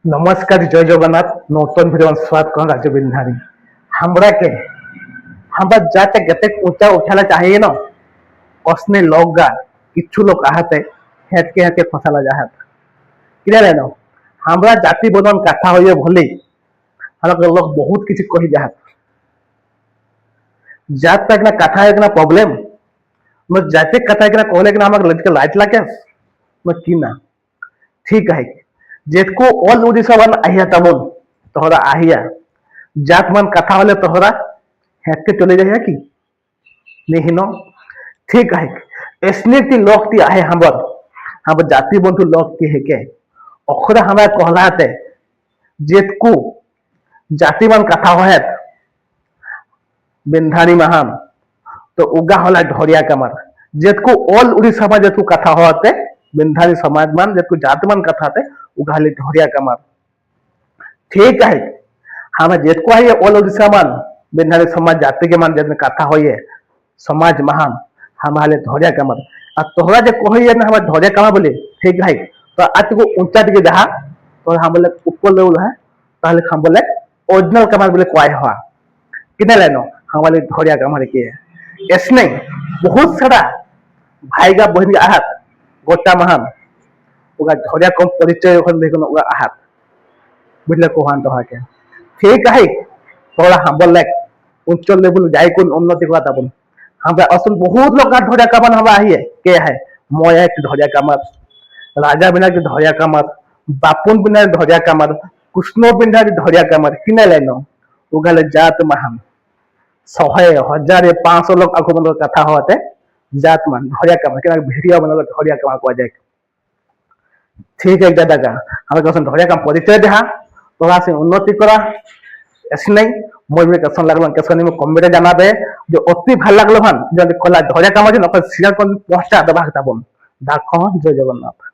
नमस्कार जय जगन्नाथ नौतन भिडियो स्वागत कर राज्य बिन्धारी हमरा के हमरा जाते गते ऊंचा उठाला चाहिए ना उसने लोग गा किच्छु लोग आहते हेत के फसाला जाहत किला लेनो हमरा जाति बदन कथा होये भले हमरा लोग बहुत किछि कहि जाहत जात तक ना कथा एक ना प्रॉब्लम म जाते कथा एक ना कहले के ना हमक लटके लाइट लागे म की ना ठीक है जेतको ऑल उड़ीसा वन आहिया तमन तोहरा आहिया जात मन कथा वाले तोहरा हेट के चले जाए कि नहीं नो ठीक है इसने ती लोग ती आहे हम जाति बंधु लोग ती है के अखरा हमरा कहलाते जेतको जाति मन कथा होत बिन्धानी महान तो उगा होला ढोरिया कमर जेतको ऑल उड़ीसा में जेतको कथा होते बिन्धानी समाज मान जेतको जाति मन कथा थे उगा ले ढोरिया कमर ठीक है हम जेतको है ऑल उड़ीसा मान बिन्धानी समाज जाति के मान जब कथा होये समाज महान हमारे ढोरिया कमर और तोहरा जे कहिए ना हम ढोरिया कमर बोले ठीक है तो आज को ऊंचा दिखे जहा तो हम बोले ऊपर लेवल है ताहले हम बोले ओरिजिनल कमर बोले कोई हुआ किने लेनो हमारे ढोरिया कमर के इसने बहुत सारा भाईगा बहन आहत गोटा महान उगा ढोरिया कम परिचय ओखन देखन उगा आहत बुझले कोहान तो हाके ठीक है थोड़ा हम बोले उच्च लेवल जाय कोन उन्नति करा तबन हमरा असल बहुत लोग ढोरिया कमर हमरा आही के है मोया के ढोरिया कमर राजा बिना के ढोरिया कमर बापुन बिना ढोरिया कमर कृष्ण बिना ढोरिया कमर किने लेनो उगाले जात महान 100,000 500 लोग आगमन कथा होते जात मान ढोरिया कमर के वीडियो बना ढोरिया कमर को जाए ठीक है दादा का हमें कसन ढोरिया कम परिचय देहा तोरा से उन्नति करा ऐसे नहीं मोर में कसन लागलो कसन में कमेंट जाना दे जो अति ভাল लागलो हन जो कला ढोरिया कमर न शेयर कर पोस्ट दबा के तबन दाखो जय जगन्नाथ।